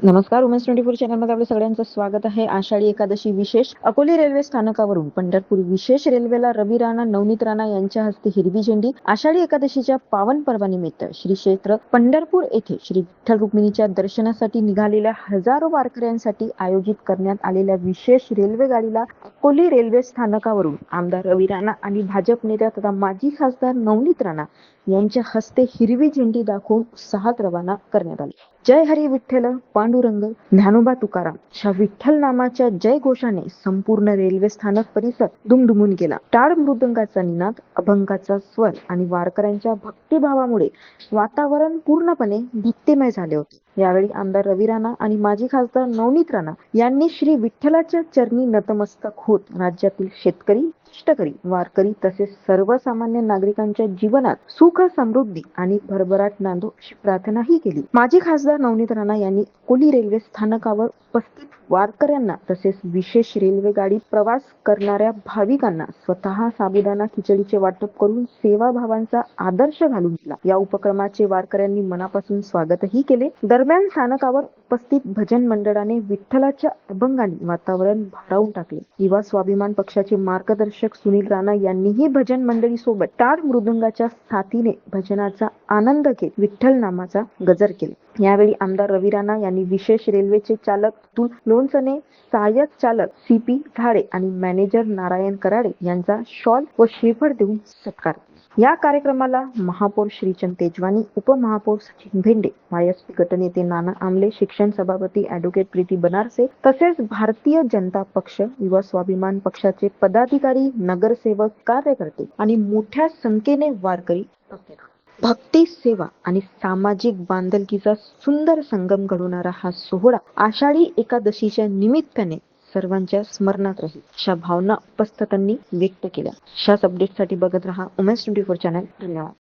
नमस्कार. उमेश 24 चॅनलमध्ये आपल्या सगळ्यांचं स्वागत आहे. आषाढी एकादशी विशेष अकोले रेल्वे स्थानकावरून पंढरपूर विशेष रेल्वेला रवी राणा, नवनीत राणा यांच्या हस्ते हिरवी झेंडी. आषाढी एकादशीच्या पावन पर्वानिमित्त श्री क्षेत्र पंढरपूर येथे श्री विठ्ठल रुक्मिणीच्या दर्शनासाठी निघालेल्या हजारो वारकऱ्यांसाठी आयोजित करण्यात आलेल्या विशेष रेल्वे गाडीला अकोले रेल्वे स्थानकावरून आमदार रवी राणा आणि भाजप नेत्या तथा माजी खासदार नवनीत राणा यांच्या हस्ते हिरवी झेंडी दाखवून उत्साहात रवाना करण्यात आले. जय हरी विठ्ठल पांडुरंग ज्ञानोबा तुकाराम अशा विठ्ठल नामाच्या जय घोषाने संपूर्ण रेल्वे स्थानक परिसर दुमदुमून गेला. टाळ मृदंगाचा निनाद, अभंगाचा स्वर आणि वारकऱ्यांच्या भक्तिभावामुळे वातावरण पूर्णपणे भक्तिमय झाले होते. यावेळी आमदार रवी राणा आणि माजी खासदार नवनीत राणा यांनी श्री विठ्ठलाच्या चरणी नतमस्तक होत राज्यातील शेतकरी, कष्टकरी, वारकरी तसेच सर्वसामान्य नागरिकांच्या जीवनात सुख, समृद्धी आणि भरभराट नांदो अशी प्रार्थनाही केली. माजी खासदार नवनीत राणा यांनी अकोले रेल्वे स्थानकावर उपस्थित वारकऱ्यांना तसेच विशेष रेल्वे गाडी प्रवास करणाऱ्या भाविकांना स्वतः साबुदाणा खिचडीचे वाटप करून सेवाभावांचा आदर्श घालून दिला. या उपक्रमाचे वारकऱ्यांनी मनापासून स्वागतही केले. दरम्यान स्थानकावर उपस्थित भजन मंडळाने विठ्ठलाच्या अभंगाने वातावरण भारावून टाकले. युवा स्वाभिमान पक्षाचे मार्गदर्शक सुनील राणा यांनीही भजन मंडळी सोबत टाळ मृदुंगाच्या साथीने भजनाचा आनंद घेत विठ्ठल नामाचा गजर केले. यावेळी आमदार रवी राणा यांनी विशेष रेल्वेचे चालक अतुल लोणचने, सहाय्यक चालक सीपी झाडे आणि मॅनेजर नारायण कराडे यांचा शॉल व श्रीफळ देऊन सत्कार. या कार्यक्रमाला महापौर श्रीचंद तेजवानी, उपमहापौर सचिन भेंडे, वायएसपी गटनेते नाना आमले, शिक्षण सभापती ॲडव्होकेट प्रीती बनारसे तसेच भारतीय जनता पक्ष, युवा स्वाभिमान पक्षाचे पदाधिकारी, नगरसेवक, कार्यकर्ते आणि मोठ्या संख्येने वारकरी उपस्थित. भक्ती, सेवा आणि सामाजिक बांधिलकीचा सुंदर संगम घडवणारा हा सोहळा आषाढी एकादशीच्या निमित्ताने सर्वांच्या स्मरणात राहील अशा भावना उपस्थितांनी व्यक्त केल्या. अशाच अपडेटसाठी बघत रहा उमेश 24 चॅनल. धन्यवाद.